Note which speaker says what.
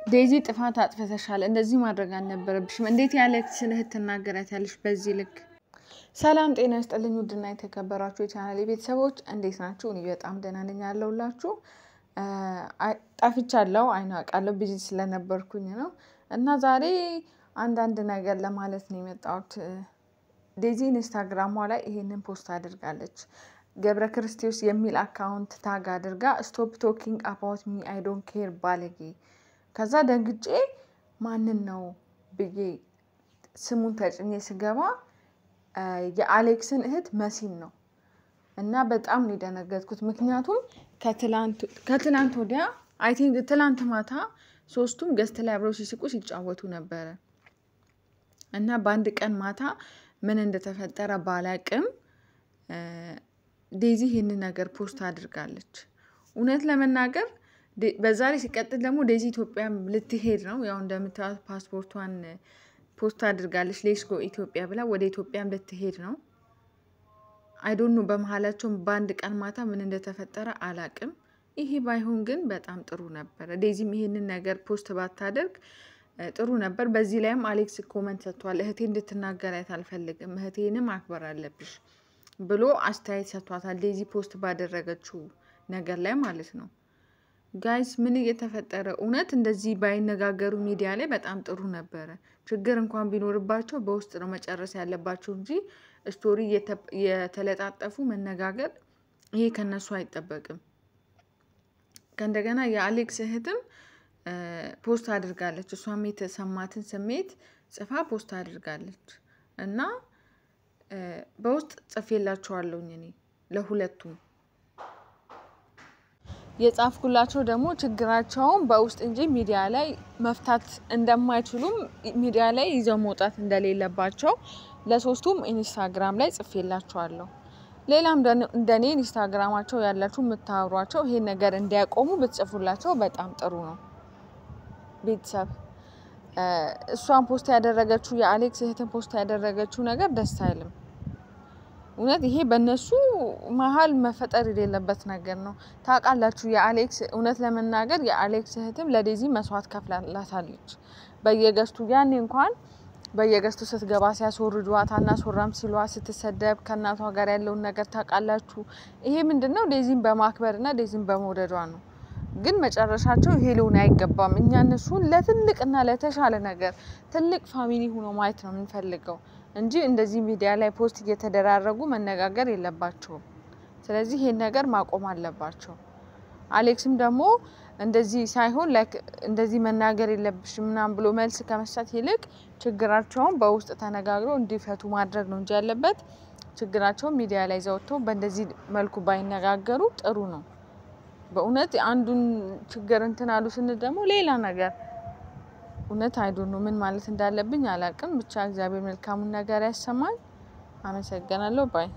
Speaker 1: ዴዚ ጥፋት አጥፍተሻል እንደዚህ ማድረግ አልነበረብሽም እንዴት ያለችሽን እህት ተናገራታለሽ በዚህ ልክ ሰላም ጤና ይስጥልኝ ውድና የተከበራችሁ የቻናሌ ቤተሰቦች እንዴት ናችሁ እኔ በጣም ደህና ነኝ ያለሁላችሁ ጠፍቻለሁ አይናቃለሁ ቢዚ ስለነበርኩኝ ነው እና ዛሬ አንዳንድ ነገር ለማለት ነው የመጣሁት ዴዚ ኢንስታግራሟ ላይ ይሄንን ፖስት አድርጋለች ገብረ ክርስቶስ የሚል አካውንት ታግ አድርጋ ስቶፕ ቶኪንግ አባውት ሚ አይ ዶንት ኬር ባለጌ ከዛ ደንግጬ ማንን ነው ብዬ ስሙን ተጭኜ ስገባ የአሌክስን እህት መሲን ነው እና በጣም ነው የደነገጥኩት ምክንያቱም ከትላንት ወዲያ አይ ቲንክ ትላንት ማታ ሶስቱም ገስት ላይ አብረው ሲስቁ ሲጫወቱ ነበር እና በአንድ ቀን ማታ ምን እንደተፈጠረ ባላቅም ዴዚ ይሄንን ነገር ፖስት አድርጋለች እውነት ለመናገር በዛሬ ሲቀጥል ደግሞ ዴዚ ኢትዮጵያ ልትሄድ ነው ያው እንደምታውቁት ፓስፖርቷን ፖስት አድርጋለች ሌትስ ጎ ኢትዮጵያ ብላ ወደ ኢትዮጵያም ልትሄድ ነው አይ ዶንት ኖ በመሐላቸው በአንድ ቀን ማታ ምን እንደተፈጠረ አላቅም ይሄ ባይሆን ግን በጣም ጥሩ ነበር ዴዚም ይሄንን ነገር ፖስት ባታደርግ ጥሩ ነበር በዚህ ላይም አሌክስ ኮሜንት ሰጥቷል እህቴ እንድትናገራት አልፈልግም እህቴንም አክበር አለብሽ ብሎ አስተያየት ሰጥቷታል ዴዚ ፖስት ባደረገችው ነገር ላይ ማለት ነው ጋይስ ምን እየተፈጠረ እውነት እንደዚህ ባይነጋገሩ ሚዲያ ላይ በጣም ጥሩ ነበር ችግር እንኳን ቢኖርባቸው በውስጥ ነው መጨረስ ያለባቸው እንጂ ስቶሪ የተለጣጠፉ መነጋገር ይሄ ከነሱ አይጠበቅም ከእንደገና የአሌክስ እህትም ፖስት አድርጋለች እሷም የተሰማትን ስሜት ጽፋ ፖስት አድርጋለች እና በውስጥ ጽፌላችኋለሁኝ እኔ ለሁለቱም የጻፍኩላቸው ደግሞ ችግራቸውን በውስጥ እንጂ ሚዲያ ላይ መፍታት እንደማይችሉም ሚዲያ ላይ ይዘው መውጣት እንደሌለባቸው ለሶስቱም ኢንስታግራም ላይ ጽፌላችኋለሁ ሌላም እንደኔ ኢንስታግራማቸው ያላችሁ የምታወሯቸው ይሄ ነገር እንዲያቆሙ ብትጽፉላቸው በጣም ጥሩ ነው ቤተሰብ እሷን ፖስት ያደረገችው የአሌክስ እህትን ፖስት ያደረገችው ነገር ደስ አይልም እውነት ይሄ በእነሱ መሃል መፈጠር የሌለበት ነገር ነው ታውቃላችሁ የአሌክስ እውነት ለመናገር የአሌክስ እህትም ለዴዚ መስዋዕት ከፍላላታለች በየገስቱ ያኔ እንኳን በየገስቱ ስትገባ ሲያስወርዷት አናስወራም ሲሏት ስትሰደብ ከናቷ ጋር ያለውን ነገር ታውቃላችሁ ይሄ ምንድነው ዴዚን በማክበርና ዴዚን በመውደዷ ነው ግን መጨረሻቸው ይሄ ሊሆን አይገባም እኛ እነሱን ለትልቅና ለተሻለ ነገር ትልቅ ፋሚሊ ሆኖ ማየት ነው የምንፈልገው እንጂ እንደዚህ ሚዲያ ላይ ፖስት እየተደራረጉ መነጋገር የለባቸውም ስለዚህ ይሄን ነገር ማቆም አለባቸው አሌክስም ደግሞ እንደዚህ ሳይሆን ላይክ እንደዚህ መናገር የለብሽም ምናምን ብሎ መልስ ከመስጠት ይልቅ ችግራቸውን በውስጥ ተነጋግረው እንዲፈቱ ማድረግ ነው እንጂ ያለበት ችግራቸውን ሚዲያ ላይ ዘውተው በእንደዚህ መልኩ ባይነጋገሩ ጥሩ ነው በእውነት አንዱን ችግር እንትን አሉ ስንል ደግሞ ሌላ ነገር እውነት አይዶን ነው ምን ማለት እንዳለብኝ አላቅም ብቻ እግዚአብሔር መልካሙን ነገር ያሰማኝ አመሰግናለሁ ባይ